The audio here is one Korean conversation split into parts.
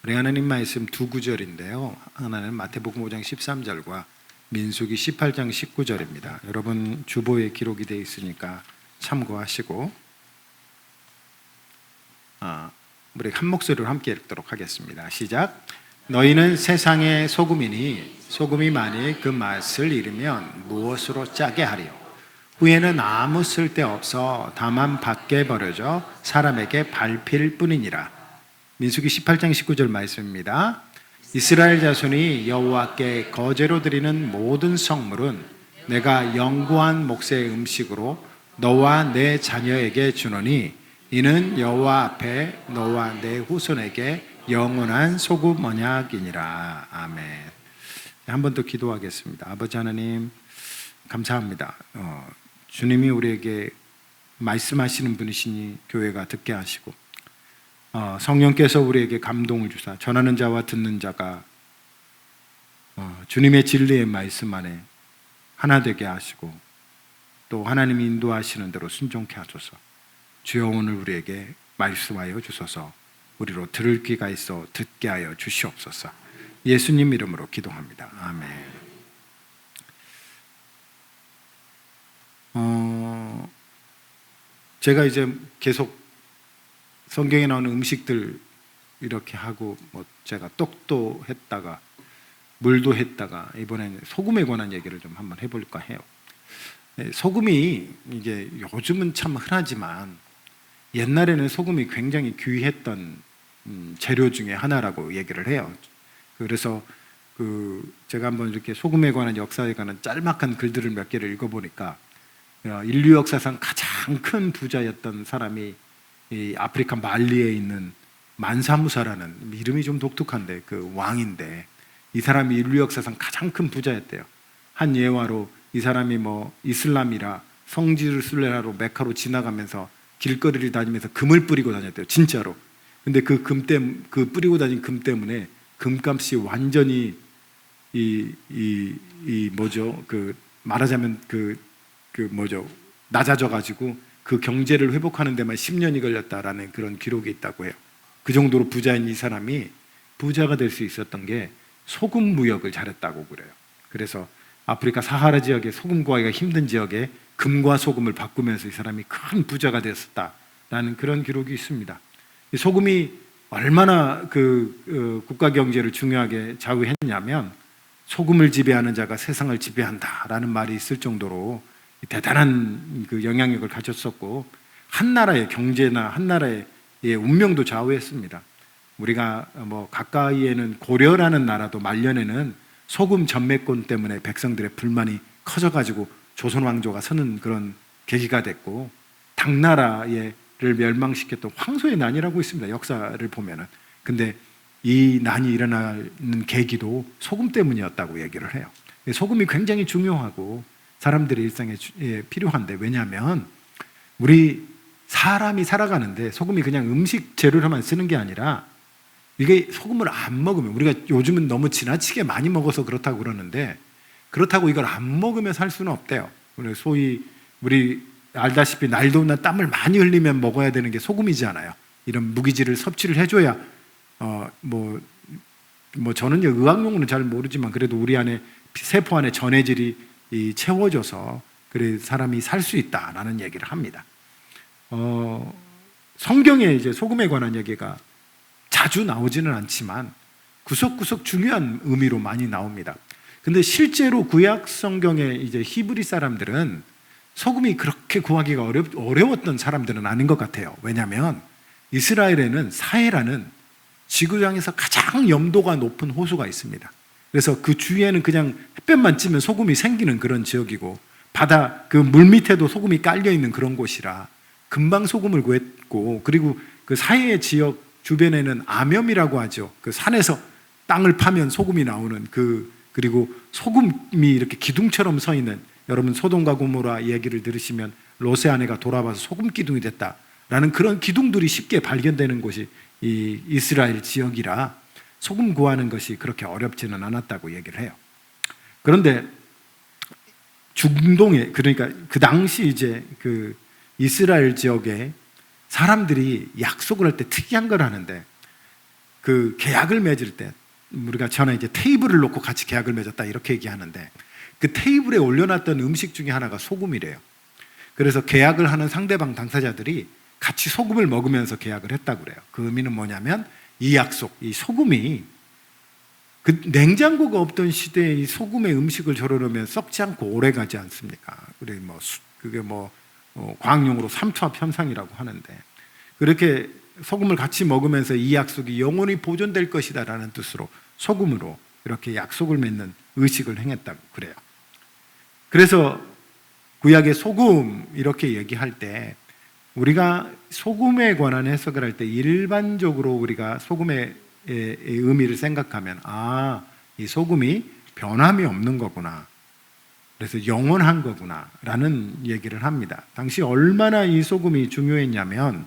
우리 하나님 말씀 두 구절인데요. 하나는 마태복음 5장 13절과 민수기 18장 19절입니다. 여러분 주보에 기록이 되어 있으니까 참고하시고 우리 한 목소리로 함께 읽도록 하겠습니다. 시작. 너희는 세상의 소금이니 소금이 만일 그 맛을 잃으면 무엇으로 짜게 하리요? 후에는 아무 쓸데없어 다만 밖에 버려져 사람에게 밟힐 뿐이니라. 민수기 18장 19절 말씀입니다. 이스라엘 자손이 여호와께 거제로 드리는 모든 성물은 내가 영구한 몫의 음식으로 너와 내 자녀에게 주노니 이는 여호와 앞에 너와 내 후손에게 영원한 소금 언약이니라. 아멘. 한 번 더 기도하겠습니다. 아버지 하나님 감사합니다. 주님이 우리에게 말씀하시는 분이시니 교회가 듣게 하시고 성령께서 우리에게 감동을 주사 전하는 자와 듣는 자가 주님의 진리의 말씀 안에 하나 되게 하시고 또 하나님이 인도하시는 대로 순종케 하소서. 주여 오늘 우리에게 말씀하여 주소서. 우리로 들을 귀가 있어 듣게 하여 주시옵소서. 예수님 이름으로 기도합니다. 아멘. 제가 이제 계속 성경에 나오는 음식들 이렇게 하고 제가 떡도 했다가 물도 했다가 이번에는 소금에 관한 얘기를 좀 한번 해볼까 해요. 소금이 이게 요즘은 참 흔하지만 옛날에는 소금이 굉장히 귀했던 재료 중에 하나라고 얘기를 해요. 그래서 제가 한번 이렇게 소금에 관한 역사에 관한 짤막한 글들을 몇 개를 읽어보니까 인류 역사상 가장 큰 부자였던 사람이 이 아프리카 말리에 있는 만사무사라는 이름이 좀 독특한데 그 왕인데 이 사람이 인류 역사상 가장 큰 부자였대요. 한 예화로 이 사람이 이슬람이라 성지를 순례하러 메카로 지나가면서 길거리를 다니면서 금을 뿌리고 다녔대요. 진짜로. 근데 그 뿌리고 다닌 금 때문에 금값이 완전히 말하자면 낮아져가지고 그 경제를 회복하는 데만 10년이 걸렸다라는 그런 기록이 있다고 해요. 그 정도로 부자인 이 사람이 부자가 될 수 있었던 게 소금 무역을 잘했다고 그래요. 그래서 아프리카 사하라 지역에 소금 구하기가 힘든 지역에 금과 소금을 바꾸면서 이 사람이 큰 부자가 되었다라는 그런 기록이 있습니다. 이 소금이 얼마나 국가 경제를 중요하게 좌우했냐면 소금을 지배하는 자가 세상을 지배한다라는 말이 있을 정도로 대단한 영향력을 가졌었고 한 나라의 경제나 한 나라의 운명도 좌우했습니다. 우리가 가까이에는 고려라는 나라도 말년에는 소금 전매권 때문에 백성들의 불만이 커져가지고 조선 왕조가 서는 그런 계기가 됐고 당나라를 멸망시켰던 황소의 난이라고 있습니다. 역사를 보면은. 근데 이 난이 일어나는 계기도 소금 때문이었다고 얘기를 해요. 소금이 굉장히 중요하고 사람들의 일상에 필요한데 왜냐하면 우리 사람이 살아가는데 소금이 그냥 음식 재료로만 쓰는 게 아니라 이게 소금을 안 먹으면 우리가 요즘은 너무 지나치게 많이 먹어서 그렇다고 그러는데 그렇다고 이걸 안 먹으면 살 수는 없대요. 소위 우리 알다시피 날 더운 날 땀을 많이 흘리면 먹어야 되는 게 소금이잖아요. 이런 무기질을 섭취를 해줘야 저는 의학용어는 잘 모르지만 그래도 우리 안에 세포 안에 전해질이 채워져서 그래 사람이 살 수 있다라는 얘기를 합니다. 성경에 이제 소금에 관한 얘기가 자주 나오지는 않지만 구석구석 중요한 의미로 많이 나옵니다. 근데 실제로 구약 성경의 이제 히브리 사람들은 소금이 그렇게 구하기가 어려웠던 사람들은 아닌 것 같아요. 왜냐하면 이스라엘에는 사해라는 지구상에서 가장 염도가 높은 호수가 있습니다. 그래서 그 주위에는 그냥 햇볕만 찌면 소금이 생기는 그런 지역이고 바다 그 물 밑에도 소금이 깔려 있는 그런 곳이라 금방 소금을 구했고 그리고 그 사해 지역 주변에는 암염이라고 하죠. 그 산에서 땅을 파면 소금이 나오는 그리고 소금이 이렇게 기둥처럼 서 있는 여러분 소돔과 고모라 얘기를 들으시면 롯의 아내가 돌아와서 소금 기둥이 됐다라는 그런 기둥들이 쉽게 발견되는 곳이 이 이스라엘 지역이라 소금 구하는 것이 그렇게 어렵지는 않았다고 얘기를 해요. 그런데 중동에 그러니까 그 당시 이제 그 이스라엘 지역에 사람들이 약속을 할 때 특이한 걸 하는데 그 계약을 맺을 때 우리가 전에 이제 테이블을 놓고 같이 계약을 맺었다 이렇게 얘기하는데 그 테이블에 올려놨던 음식 중에 하나가 소금이래요. 그래서 계약을 하는 상대방 당사자들이 같이 소금을 먹으면서 계약을 했다고 그래요. 그 의미는 뭐냐면 이 약속, 이 소금이 그 냉장고가 없던 시대에 이 소금에 음식을 절여놓으면 썩지 않고 오래 가지 않습니까? 그게 과학용어로 삼투압 현상이라고 하는데 그렇게 소금을 같이 먹으면서 이 약속이 영원히 보존될 것이다라는 뜻으로 소금으로 이렇게 약속을 맺는 의식을 행했다고 그래요. 그래서 구약의 소금 이렇게 얘기할 때 우리가 소금에 관한 해석을 할 때 일반적으로 우리가 소금의 의미를 생각하면 이 소금이 변함이 없는 거구나. 그래서 영원한 거구나 라는 얘기를 합니다. 당시 얼마나 이 소금이 중요했냐면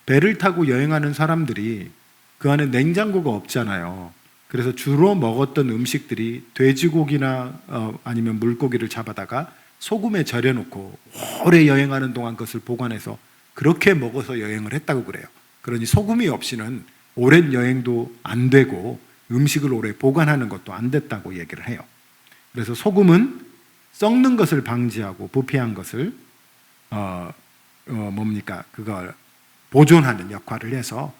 배를 타고 여행하는 사람들이 그 안에 냉장고가 없잖아요. 그래서 주로 먹었던 음식들이 돼지고기나 아니면 물고기를 잡아다가 소금에 절여놓고 오래 여행하는 동안 그것을 보관해서 그렇게 먹어서 여행을 했다고 그래요. 그러니 소금이 없이는 오랜 여행도 안 되고 음식을 오래 보관하는 것도 안 됐다고 얘기를 해요. 그래서 소금은 썩는 것을 방지하고 부패한 것을 그걸 보존하는 역할을 해서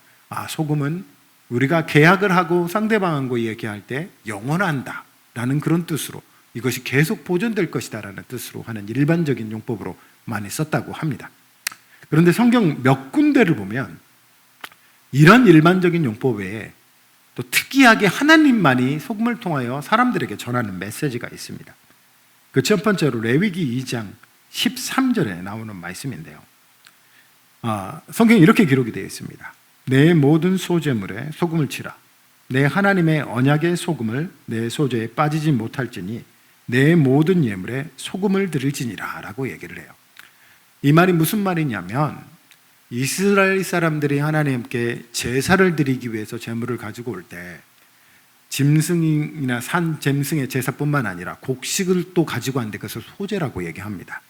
소금은 우리가 계약을 하고 상대방하고 얘기할 때 영원한다 라는 그런 뜻으로 이것이 계속 보존될 것이다 라는 뜻으로 하는 일반적인 용법으로 많이 썼다고 합니다. 그런데 성경 몇 군데를 보면 이런 일반적인 용법 외에 또 특이하게 하나님만이 소금을 통하여 사람들에게 전하는 메시지가 있습니다. 그 첫 번째로 레위기 2장 13절에 나오는 말씀인데요. 성경에 이렇게 기록이 되어 있습니다. 내 모든 소재물에 소금을 치라. 내 하나님의 언약의 소금을 내 소재에 빠지지 못할지니 내 모든 예물에 소금을 드릴지니라 라고 얘기를 해요. 이 말이 무슨 말이냐면 이스라엘 사람들이 하나님께 제사를 드리기 위해서 제물을 가지고 올 때 짐승이나 산 짐승의 제사뿐만 아니라 곡식을 또 가지고 왔는데 그것을 소제라고 얘기합니다.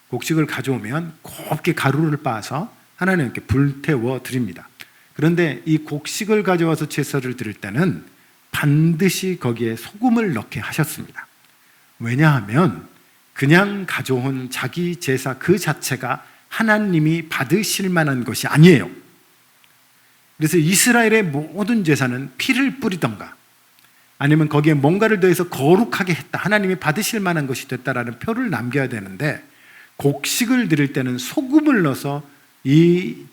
곡식을 가져오면 곱게 가루를 빻아서 하나님께 불태워 드립니다. 그런데 이 곡식을 가져와서 제사를 드릴 때는 반드시 거기에 소금을 넣게 하셨습니다. 왜냐하면 그냥 가져온 자기 제사 그 자체가 하나님이 받으실 만한 것이 아니에요. 그래서 이스라엘의 모든 제사는 피를 뿌리던가 아니면 거기에 뭔가를 더해서 거룩하게 했다, 하나님이 받으실 만한 것이 됐다라는 표를 남겨야 되는데 곡식을 드릴 때는 소금을 넣어서 이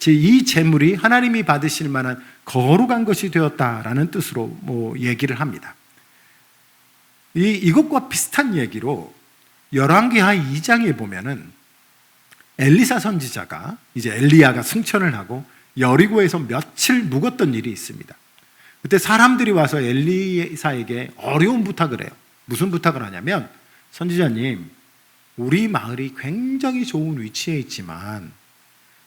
제물이 하나님이 받으실 만한 거룩한 것이 되었다라는 뜻으로 얘기를 합니다. 이것과 비슷한 얘기로 열왕기하 2장에 보면은 엘리사 선지자가 이제 엘리야가 승천을 하고 여리고에서 며칠 묵었던 일이 있습니다. 그때 사람들이 와서 엘리사에게 어려운 부탁을 해요. 무슨 부탁을 하냐면 선지자님, 우리 마을이 굉장히 좋은 위치에 있지만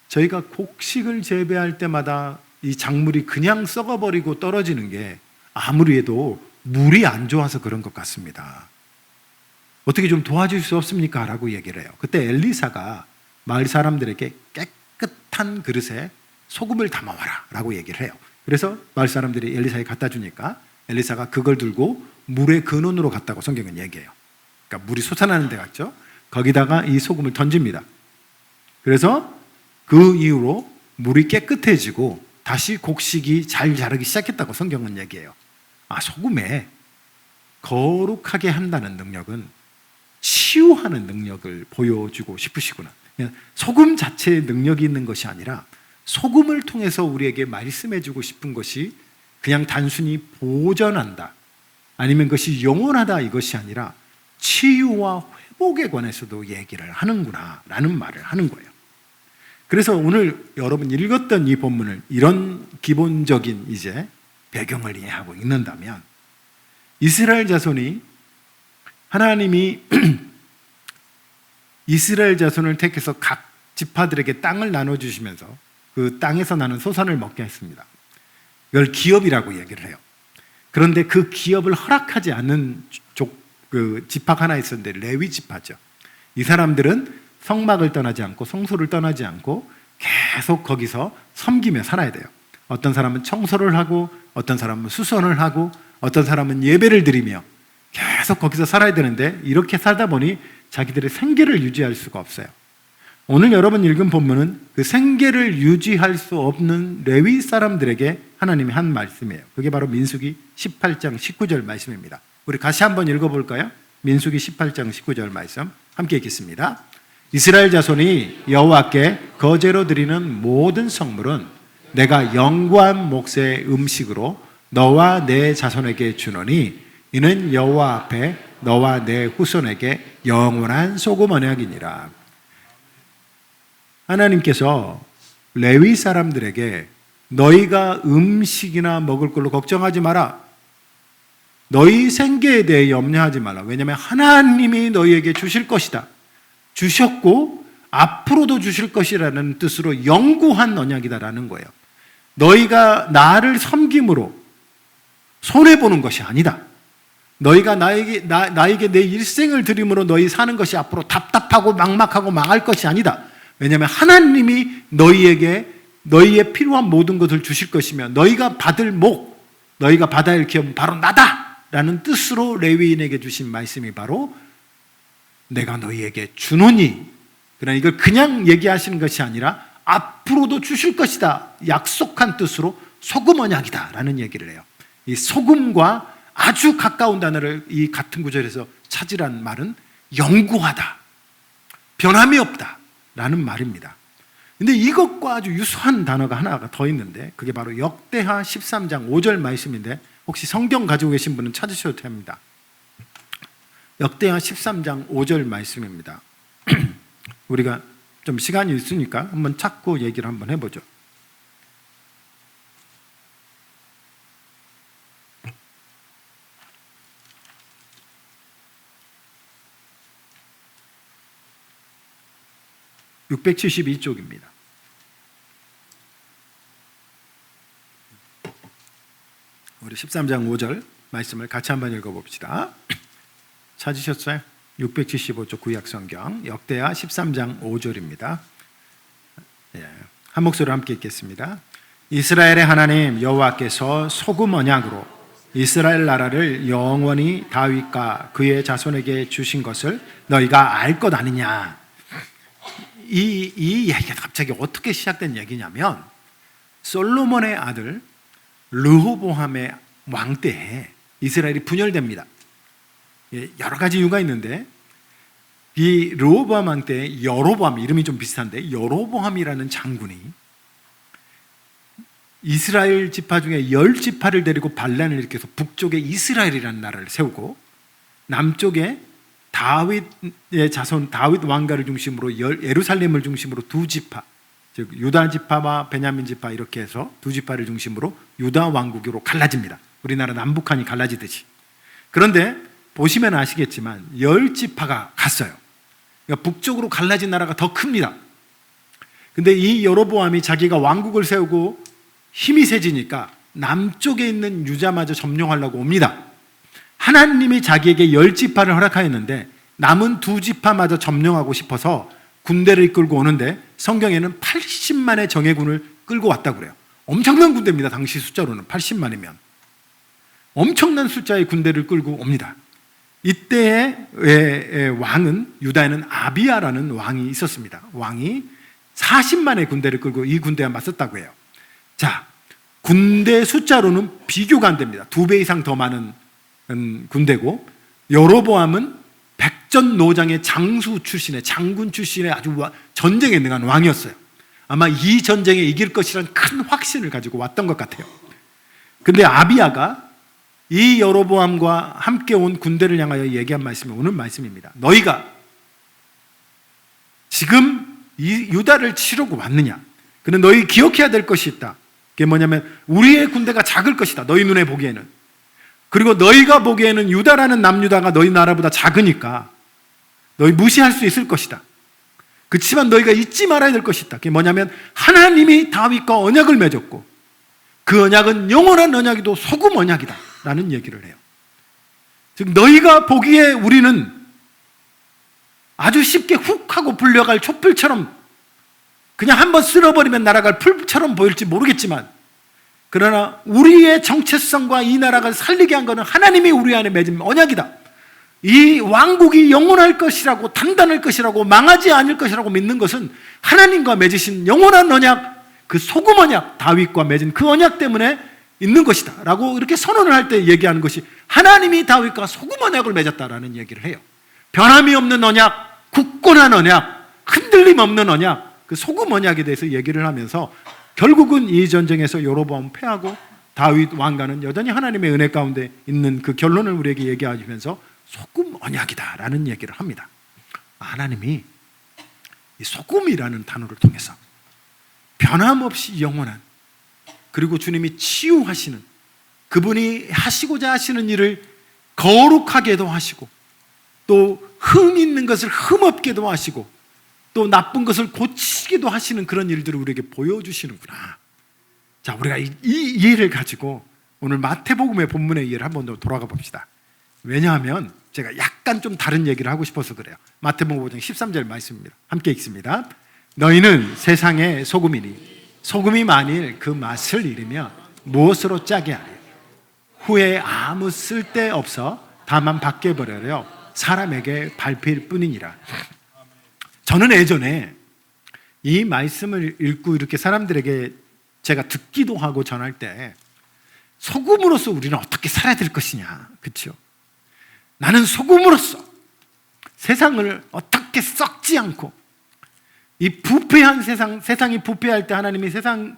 저희가 곡식을 재배할 때마다 이 작물이 그냥 썩어버리고 떨어지는 게 아무리 해도 물이 안 좋아서 그런 것 같습니다. 어떻게 좀 도와줄 수 없습니까? 라고 얘기를 해요. 그때 엘리사가 마을 사람들에게 깨끗한 그릇에 소금을 담아와라 라고 얘기를 해요. 그래서 마을 사람들이 엘리사에 갖다 주니까 엘리사가 그걸 들고 물의 근원으로 갔다고 성경은 얘기해요. 그러니까 물이 솟아나는 데 갔죠. 거기다가 이 소금을 던집니다. 그래서 그 이후로 물이 깨끗해지고 다시 곡식이 잘 자라기 시작했다고 성경은 얘기해요. 소금에 거룩하게 한다는 능력은 치유하는 능력을 보여주고 싶으시구나. 그냥 소금 자체의 능력이 있는 것이 아니라 소금을 통해서 우리에게 말씀해주고 싶은 것이 그냥 단순히 보존한다, 아니면 그것이 영원하다 이것이 아니라 치유와 회복에 관해서도 얘기를 하는구나 라는 말을 하는 거예요. 그래서 오늘 여러분 읽었던 이 본문을 이런 기본적인 이제 배경을 이해하고 읽는다면 이스라엘 자손이 하나님이 이스라엘 자손을 택해서 각 지파들에게 땅을 나눠주시면서 그 땅에서 나는 소산을 먹게 했습니다. 이걸 기업이라고 얘기를 해요. 그런데 그 기업을 허락하지 않는 지파가 하나 있었는데 레위 지파죠. 이 사람들은 성막을 떠나지 않고 성소를 떠나지 않고 계속 거기서 섬기며 살아야 돼요. 어떤 사람은 청소를 하고, 어떤 사람은 수선을 하고, 어떤 사람은 예배를 드리며 계속 거기서 살아야 되는데, 이렇게 살다 보니 자기들의 생계를 유지할 수가 없어요. 오늘 여러분 읽은 본문은 그 생계를 유지할 수 없는 레위 사람들에게 하나님이 한 말씀이에요. 그게 바로 민수기 18장 19절 말씀입니다. 우리 같이 한번 읽어볼까요? 민수기 18장 19절 말씀 함께 읽겠습니다. 이스라엘 자손이 여호와께 거제로 드리는 모든 성물은 내가 영구한 몫의 음식으로 너와 내 자손에게 주노니 이는 여호와 앞에 너와 내 후손에게 영원한 소금 언약이니라. 하나님께서 레위 사람들에게 너희가 음식이나 먹을 걸로 걱정하지 마라. 너희 생계에 대해 염려하지 말라. 왜냐하면 하나님이 너희에게 주실 것이다. 주셨고 앞으로도 주실 것이라는 뜻으로 영구한 언약이다라는 거예요. 너희가 나를 섬김으로 손해보는 것이 아니다. 너희가 나에게 내 일생을 드림으로 너희 사는 것이 앞으로 답답하고 막막하고 망할 것이 아니다. 왜냐하면 하나님이 너희에게 너희의 필요한 모든 것을 주실 것이며 너희가 받을 목, 너희가 받아야 할 기업은 바로 나다 라는 뜻으로 레위인에게 주신 말씀이 바로 내가 너희에게 주노니, 그러나 이걸 그냥 얘기하시는 것이 아니라 앞으로도 주실 것이다 약속한 뜻으로 소금 언약이다 라는 얘기를 해요. 이 소금과 아주 가까운 단어를 이 같은 구절에서 찾으란 말은 영구하다, 변함이 없다 라는 말입니다. 근데 이것과 아주 유사한 단어가 하나가 더 있는데 그게 바로 역대하 13장 5절 말씀인데 혹시 성경 가지고 계신 분은 찾으셔도 됩니다. 역대하 13장 5절 말씀입니다. 우리가 좀 시간이 있으니까 한번 찾고 얘기를 한번 해보죠. (672쪽입니다) 우리 13장 5절 말씀을 같이 한번 읽어봅시다. 찾으셨어요? 675쪽 구약성경 역대하 13장 5절입니다. 한 목소리로 함께 읽겠습니다. 이스라엘의 하나님 여호와께서 소금 언약으로 이스라엘 나라를 영원히 다윗과 그의 자손에게 주신 것을 너희가 알 것 아니냐. 이 얘기가 갑자기 어떻게 시작된 얘기냐면 솔로몬의 아들 르호보암의 왕 때에 이스라엘이 분열됩니다. 여러 가지 이유가 있는데 이 르호보암 왕 때 여로보암, 이름이 좀 비슷한데 여로보암이라는 장군이 이스라엘 지파 중에 10지파를 데리고 반란을 일으켜서 북쪽에 이스라엘이라는 나라를 세우고 남쪽에 다윗의 자손 다윗 왕가를 중심으로 예루살렘을 중심으로 두 지파, 즉 유다 지파와 베냐민 지파 이렇게 해서 두 지파를 중심으로 유다 왕국으로 갈라집니다. 우리나라 남북한이 갈라지듯이. 그런데 보시면 아시겠지만 10지파가 갔어요. 그러니까 북쪽으로 갈라진 나라가 더 큽니다. 근데 이 여로보암이 자기가 왕국을 세우고 힘이 세지니까 남쪽에 있는 유다마저 점령하려고 옵니다. 하나님이 자기에게 10지파를 허락하였는데 남은 두 지파마저 점령하고 싶어서 군대를 이끌고 오는데 성경에는 80만의 정예군을 끌고 왔다고 그래요. 엄청난 군대입니다. 당시 숫자로는 80만이면 엄청난 숫자의 군대를 끌고 옵니다. 이때의 왕은 유다에는 아비야라는 왕이 있었습니다. 왕이 40만의 군대를 끌고 이 군대와 맞섰다고 해요. 자, 군대 숫자로는 비교가 안 됩니다. 2배 이상 더 많은 군대고 여로보암은 백전노장의 장수 출신의 장군 출신의 아주 전쟁에 능한 왕이었어요. 아마 이 전쟁에 이길 것이라는 큰 확신을 가지고 왔던 것 같아요. 근데 아비야가 이 여로보암과 함께 온 군대를 향하여 얘기한 말씀이 오늘 말씀입니다. 너희가 지금 이 유다를 치르고 왔느냐? 근데 너희 기억해야 될 것이 있다. 그게 뭐냐면 우리의 군대가 작을 것이다. 너희 눈에 보기에는. 그리고 너희가 보기에는 유다라는 남유다가 너희 나라보다 작으니까 너희 무시할 수 있을 것이다. 그렇지만 너희가 잊지 말아야 될 것이 있다. 그게 뭐냐면 하나님이 다윗과 언약을 맺었고 그 언약은 영원한 언약이도 소금 언약이다 라는 얘기를 해요. 즉 너희가 보기에 우리는 아주 쉽게 훅 하고 불려갈 촛불처럼 그냥 한번 쓸어버리면 날아갈 풀처럼 보일지 모르겠지만 그러나 우리의 정체성과 이 나라가 살리게 한 것은 하나님이 우리 안에 맺은 언약이다. 이 왕국이 영원할 것이라고, 단단할 것이라고, 망하지 않을 것이라고 믿는 것은 하나님과 맺으신 영원한 언약, 그 소금 언약, 다윗과 맺은 그 언약 때문에 있는 것이다 라고 이렇게 선언을 할 때 얘기하는 것이, 하나님이 다윗과 소금 언약을 맺었다라는 얘기를 해요. 변함이 없는 언약, 굳건한 언약, 흔들림 없는 언약, 그 소금 언약에 대해서 얘기를 하면서 결국은 이 전쟁에서 여로보암 패하고 다윗 왕가는 여전히 하나님의 은혜 가운데 있는 그 결론을 우리에게 얘기하면서 소금 언약이다 라는 얘기를 합니다. 하나님이 이 소금이라는 단어를 통해서 변함없이 영원한, 그리고 주님이 치유하시는, 그분이 하시고자 하시는 일을 거룩하게도 하시고, 또 흠 있는 것을 흠없게도 하시고, 또 나쁜 것을 고치기도 하시는 그런 일들을 우리에게 보여주시는구나. 자, 우리가 이 이해를 가지고 오늘 마태복음의 본문의 이해를 한번 더 돌아가 봅시다. 왜냐하면 제가 약간 좀 다른 얘기를 하고 싶어서 그래요. 마태복음 5장 13절 말씀입니다. 함께 읽습니다. 너희는 세상의 소금이니 소금이 만일 그 맛을 잃으면 무엇으로 짜게 하려? 후에 아무 쓸데 없어 다만 밖에 버려려 사람에게 밟힐 뿐이니라. 저는 예전에 이 말씀을 읽고 이렇게 사람들에게 제가 듣기도 하고 전할 때, 소금으로서 우리는 어떻게 살아야 될 것이냐, 그렇죠? 나는 소금으로서 세상을 어떻게 썩지 않고, 이 부패한 세상이 부패할 때 하나님이 세상을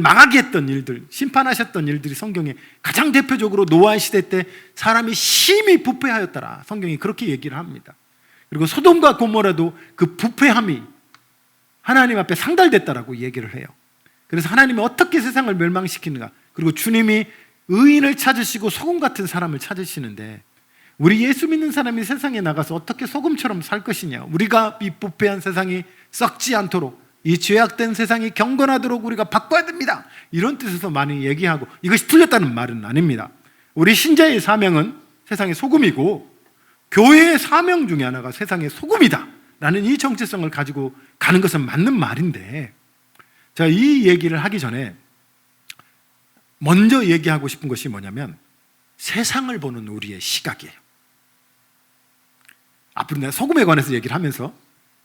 망하게 했던 일들, 심판하셨던 일들이 성경에 가장 대표적으로 노아의 시대 때 사람이 심히 부패하였더라, 성경이 그렇게 얘기를 합니다. 그리고 소돔과 고모라도 그 부패함이 하나님 앞에 상달됐다라고 얘기를 해요. 그래서 하나님이 어떻게 세상을 멸망시키는가, 그리고 주님이 의인을 찾으시고 소금 같은 사람을 찾으시는데, 우리 예수 믿는 사람이 세상에 나가서 어떻게 소금처럼 살 것이냐, 우리가 이 부패한 세상이 썩지 않도록, 이 죄악된 세상이 경건하도록 우리가 바꿔야 됩니다, 이런 뜻에서 많이 얘기하고, 이것이 틀렸다는 말은 아닙니다. 우리 신자의 사명은 세상의 소금이고, 교회의 사명 중에 하나가 세상의 소금이다 라는 이 정체성을 가지고 가는 것은 맞는 말인데, 자, 이 얘기를 하기 전에 먼저 얘기하고 싶은 것이 뭐냐면, 세상을 보는 우리의 시각이에요. 앞으로 내가 소금에 관해서 얘기를 하면서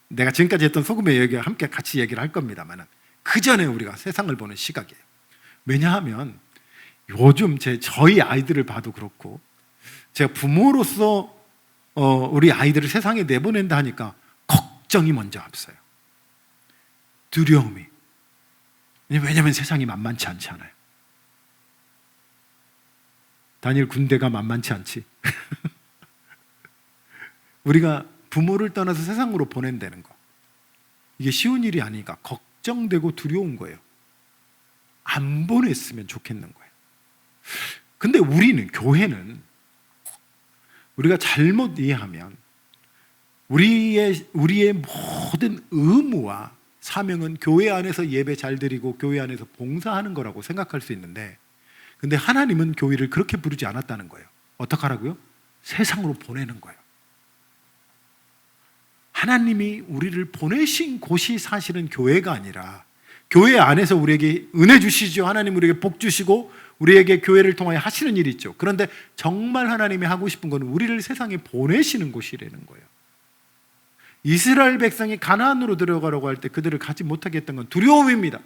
내가 지금까지 했던 소금의 얘기와 함께 같이 얘기를 할 겁니다만, 그 전에 우리가 세상을 보는 시각이에요. 왜냐하면 요즘 저희 아이들을 봐도 그렇고, 제가 부모로서 우리 아이들을 세상에 내보낸다 하니까 걱정이 먼저 앞서요. 두려움이. 왜냐하면 세상이 만만치 않잖아요. 다니엘, 군대가 만만치 않지. 우리가 부모를 떠나서 세상으로 보낸다는 거, 이게 쉬운 일이 아니니까 걱정되고 두려운 거예요. 안 보냈으면 좋겠는 거예요. 근데 우리는, 교회는 우리가 잘못 이해하면 우리의 모든 의무와 사명은 교회 안에서 예배 잘 드리고 교회 안에서 봉사하는 거라고 생각할 수 있는데, 근데 하나님은 교회를 그렇게 부르지 않았다는 거예요. 어떻게 하라고요? 세상으로 보내는 거예요. 하나님이 우리를 보내신 곳이 사실은 교회가 아니라, 교회 안에서 우리에게 은혜 주시죠. 하나님 우리에게 복 주시고 우리에게 교회를 통하여 하시는 일이 있죠. 그런데 정말 하나님이 하고 싶은 건 우리를 세상에 보내시는 곳이라는 거예요. 이스라엘 백성이 가나안으로 들어가려고 할 때 그들을 가지 못하게 했던 건 두려움입니다.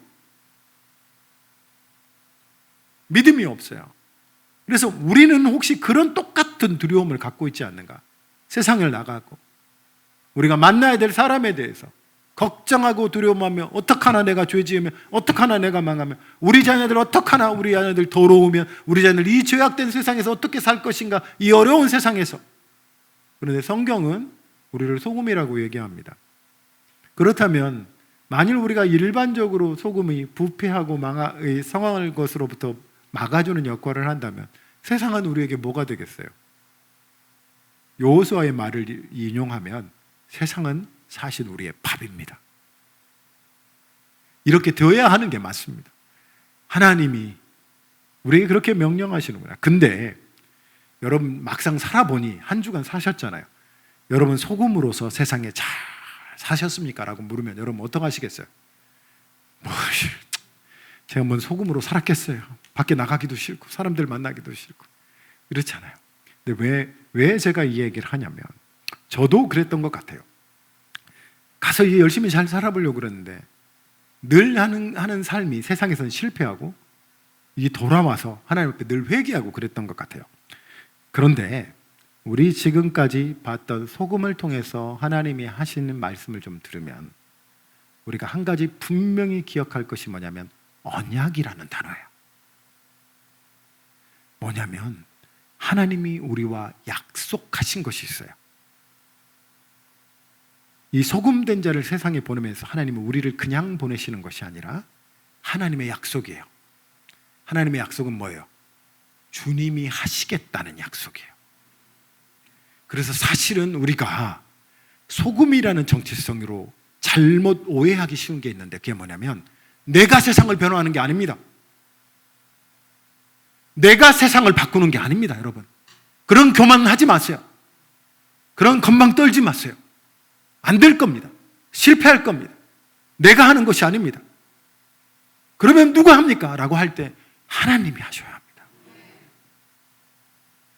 믿음이 없어요. 그래서 우리는 혹시 그런 똑같은 두려움을 갖고 있지 않는가? 세상을 나가고 우리가 만나야 될 사람에 대해서 걱정하고 두려움하며, 어떡하나 내가 죄 지으면, 어떡하나 내가 망하면, 우리 자녀들 어떡하나, 우리 자녀들 더러우면, 우리 자녀들 이 죄악된 세상에서 어떻게 살 것인가, 이 어려운 세상에서. 그런데 성경은 우리를 소금이라고 얘기합니다. 그렇다면 만일 우리가 일반적으로 소금이 부패하고 상황을 것으로부터 막아주는 역할을 한다면 세상은 우리에게 뭐가 되겠어요? 여호수아의 말을 인용하면 세상은 사실 우리의 밥입니다. 이렇게 되어야 하는 게 맞습니다. 하나님이 우리에게 그렇게 명령하시는구나. 근데 여러분 막상 살아보니, 한 주간 사셨잖아요. 여러분 소금으로서 세상에 잘 사셨습니까? 라고 물으면 여러분 어떡 하시겠어요? 제가 뭔 소금으로 살았겠어요. 밖에 나가기도 싫고 사람들 만나기도 싫고 그렇잖아요. 근데 왜 제가 이 얘기를 하냐면 저도 그랬던 것 같아요. 가서 열심히 잘 살아보려고 그랬는데 늘 하는 삶이 세상에서는 실패하고 이 돌아와서 하나님 앞에 늘 회개하고 그랬던 것 같아요. 그런데 우리 지금까지 봤던 소금을 통해서 하나님이 하시는 말씀을 좀 들으면 우리가 한 가지 분명히 기억할 것이 뭐냐면 언약이라는 단어예요. 뭐냐면 하나님이 우리와 약속하신 것이 있어요. 이 소금된 자를 세상에 보내면서 하나님은 우리를 그냥 보내시는 것이 아니라 하나님의 약속이에요. 하나님의 약속은 뭐예요? 주님이 하시겠다는 약속이에요. 그래서 사실은 우리가 소금이라는 정체성으로 잘못 오해하기 쉬운 게 있는데 그게 뭐냐면 내가 세상을 변화하는 게 아닙니다. 내가 세상을 바꾸는 게 아닙니다, 여러분. 그런 교만하지 마세요. 그런 건방 떨지 마세요. 안 될 겁니다. 실패할 겁니다. 내가 하는 것이 아닙니다. 그러면 누가 합니까? 라고 할 때 하나님이 하셔야 합니다.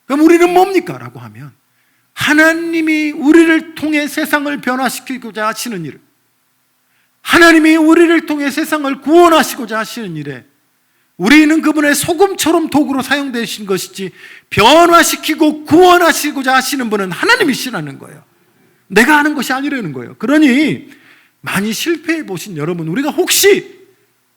그럼 우리는 뭡니까? 라고 하면 하나님이 우리를 통해 세상을 변화시키고자 하시는 일을, 하나님이 우리를 통해 세상을 구원하시고자 하시는 일에 우리는 그분의 소금처럼 도구로 사용되신 것이지 변화시키고 구원하시고자 하시는 분은 하나님이시라는 거예요. 내가 하는 것이 아니라는 거예요. 그러니 많이 실패해 보신 여러분, 우리가 혹시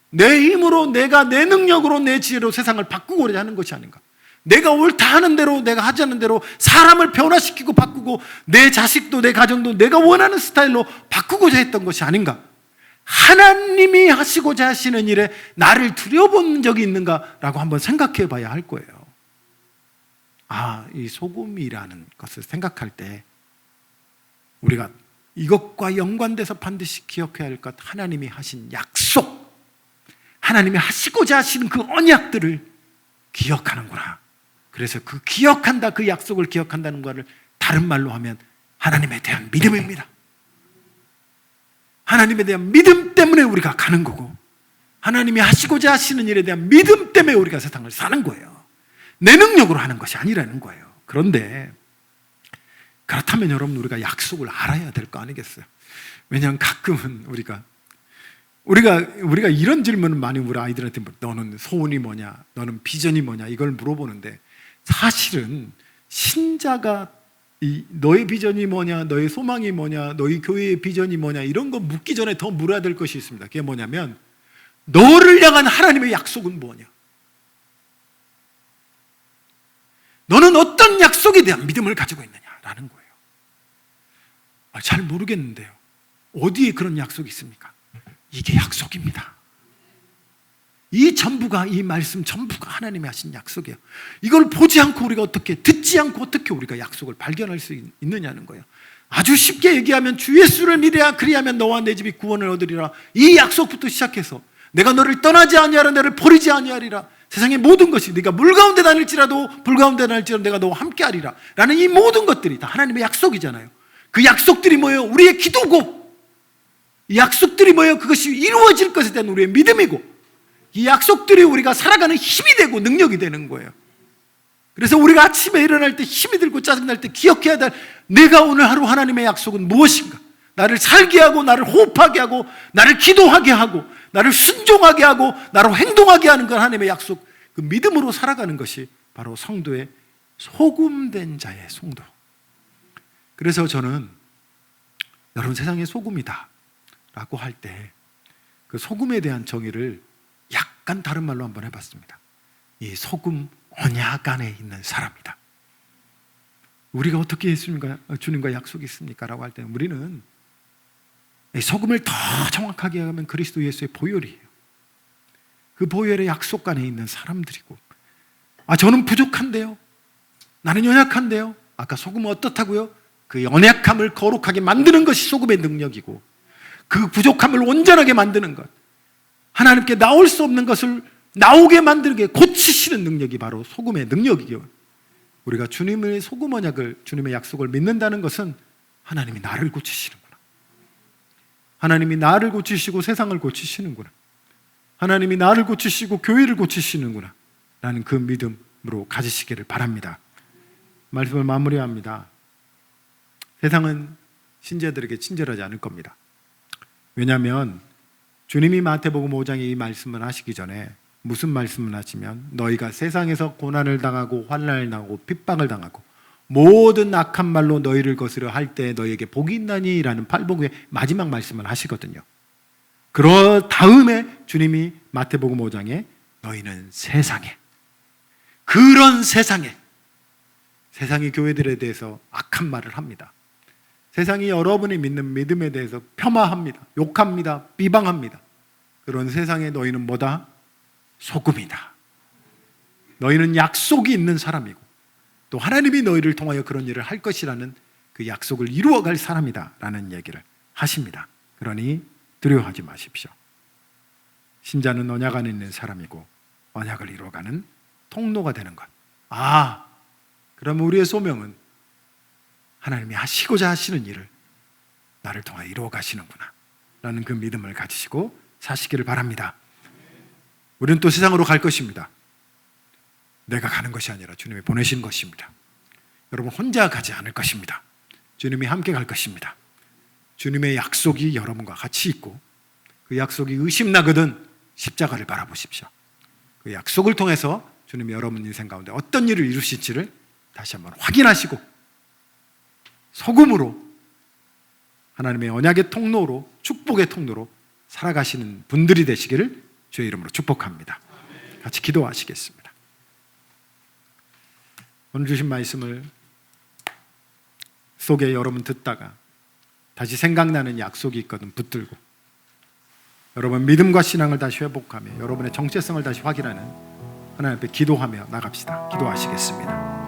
내 힘으로, 내가 내 능력으로, 내 지혜로 세상을 바꾸고자 하는 것이 아닌가, 내가 옳다 하는 대로, 내가 하자는 대로 사람을 변화시키고 바꾸고 내 자식도 내 가정도 내가 원하는 스타일로 바꾸고자 했던 것이 아닌가, 하나님이 하시고자 하시는 일에 나를 들여본 적이 있는가라고 한번 생각해 봐야 할 거예요. 이 소금이라는 것을 생각할 때 우리가 이것과 연관돼서 반드시 기억해야 할 것, 하나님이 하신 약속, 하나님이 하시고자 하시는 그 언약들을 기억하는구나. 그래서 그 기억한다, 그 약속을 기억한다는 것을 다른 말로 하면 하나님에 대한 믿음입니다. 하나님에 대한 믿음 때문에 우리가 가는 거고, 하나님이 하시고자 하시는 일에 대한 믿음 때문에 우리가 세상을 사는 거예요. 내 능력으로 하는 것이 아니라는 거예요. 그런데 그렇다면 여러분, 우리가 약속을 알아야 될 거 아니겠어요? 왜냐하면 가끔은 우리가 이런 질문을 많이 우리 아이들한테 너는 소원이 뭐냐, 너는 비전이 뭐냐, 이걸 물어보는데 사실은 신자가 너의 비전이 뭐냐, 너의 소망이 뭐냐, 너희 교회의 비전이 뭐냐, 이런 거 묻기 전에 더 물어야 될 것이 있습니다. 그게 뭐냐면 너를 향한 하나님의 약속은 뭐냐, 너는 어떤 약속에 대한 믿음을 가지고 있느냐라는 거예요. 잘 모르겠는데요, 어디에 그런 약속이 있습니까? 이게 약속입니다. 이 전부가, 이 말씀 전부가 하나님이 하신 약속이에요. 이걸 보지 않고 우리가 어떻게, 듣지 않고 어떻게 우리가 약속을 발견할 수 있느냐는 거예요. 아주 쉽게 얘기하면 주 예수를 믿으라, 그리하면 너와 내 집이 구원을 얻으리라. 이 약속부터 시작해서 내가 너를 떠나지 아니하라, 너를 버리지 아니하리라, 세상의 모든 것이 네가 물 가운데 다닐지라도 불 가운데 다닐지라도 내가 너와 함께 하리라 라는 이 모든 것들이 다 하나님의 약속이잖아요. 그 약속들이 뭐예요? 우리의 기도고, 이 약속들이 뭐예요? 그것이 이루어질 것에 대한 우리의 믿음이고, 이 약속들이 우리가 살아가는 힘이 되고 능력이 되는 거예요. 그래서 우리가 아침에 일어날 때 힘이 들고 짜증날 때 기억해야 될, 내가 오늘 하루 하나님의 약속은 무엇인가, 나를 살게 하고 나를 호흡하게 하고 나를 기도하게 하고 나를 순종하게 하고 나로 행동하게 하는 건 하나님의 약속, 그 믿음으로 살아가는 것이 바로 성도의 소금된 자의 성도. 그래서 저는 여러분, 세상의 소금이다 라고 할 때 그 소금에 대한 정의를 약간 다른 말로 한번 해봤습니다. 이 소금 언약 안에 있는 사람이다. 우리가 어떻게 주님과 약속이 있습니까? 라고 할 때는 우리는 이 소금을 더 정확하게 하면 그리스도 예수의 보혈이에요. 그 보혈의 약속 안에 있는 사람들이고, 저는 부족한데요, 나는 연약한데요, 아까 소금은 어떻다고요? 그 연약함을 거룩하게 만드는 것이 소금의 능력이고, 그 부족함을 온전하게 만드는 것, 하나님께 나올 수 없는 것을 나오게 만드는 게 고치시는 능력이 바로 소금의 능력이에요. 우리가 주님의 소금 언약을, 주님의 약속을 믿는다는 것은 하나님이 나를 고치시는구나, 하나님이 나를 고치시고 세상을 고치시는구나, 하나님이 나를 고치시고 교회를 고치시는구나 라는 그 믿음으로 가지시기를 바랍니다. 말씀을 마무리합니다. 세상은 신자들에게 친절하지 않을 겁니다. 왜냐하면 주님이 마태복음 5장에 이 말씀을 하시기 전에 무슨 말씀을 하시면 너희가 세상에서 고난을 당하고 환난을 당하고 핍박을 당하고 모든 악한 말로 너희를 거스려 할 때 너희에게 복이 있나니 라는 팔복의 마지막 말씀을 하시거든요. 그러 다음에 주님이 마태복음 5장에 너희는 세상에, 그런 세상에, 세상이 교회들에 대해서 악한 말을 합니다. 세상이 여러분이 믿는 믿음에 대해서 폄하합니다. 욕합니다. 비방합니다. 그런 세상에 너희는 뭐다? 소금이다. 너희는 약속이 있는 사람이고 또 하나님이 너희를 통하여 그런 일을 할 것이라는 그 약속을 이루어갈 사람이다 라는 얘기를 하십니다. 그러니 두려워하지 마십시오. 신자는 언약 안에 있는 사람이고 언약을 이루어가는 통로가 되는 것. 그러면 우리의 소명은 하나님이 하시고자 하시는 일을 나를 통하여 이루어 가시는구나 라는 그 믿음을 가지시고 사시기를 바랍니다. 우리는 또 세상으로 갈 것입니다. 내가 가는 것이 아니라 주님이 보내신 것입니다. 여러분 혼자 가지 않을 것입니다. 주님이 함께 갈 것입니다. 주님의 약속이 여러분과 같이 있고 그 약속이 의심나거든 십자가를 바라보십시오. 그 약속을 통해서 주님이 여러분 인생 가운데 어떤 일을 이루실지를 다시 한번 확인하시고 소금으로 하나님의 언약의 통로로 축복의 통로로 살아가시는 분들이 되시기를 주의 이름으로 축복합니다. 같이 기도하시겠습니다. 오늘 주신 말씀을 속에 여러분 듣다가 다시 생각나는 약속이 있거든 붙들고 여러분 믿음과 신앙을 다시 회복하며 여러분의 정체성을 다시 확인하는 하나님 앞에 기도하며 나갑시다. 기도하시겠습니다.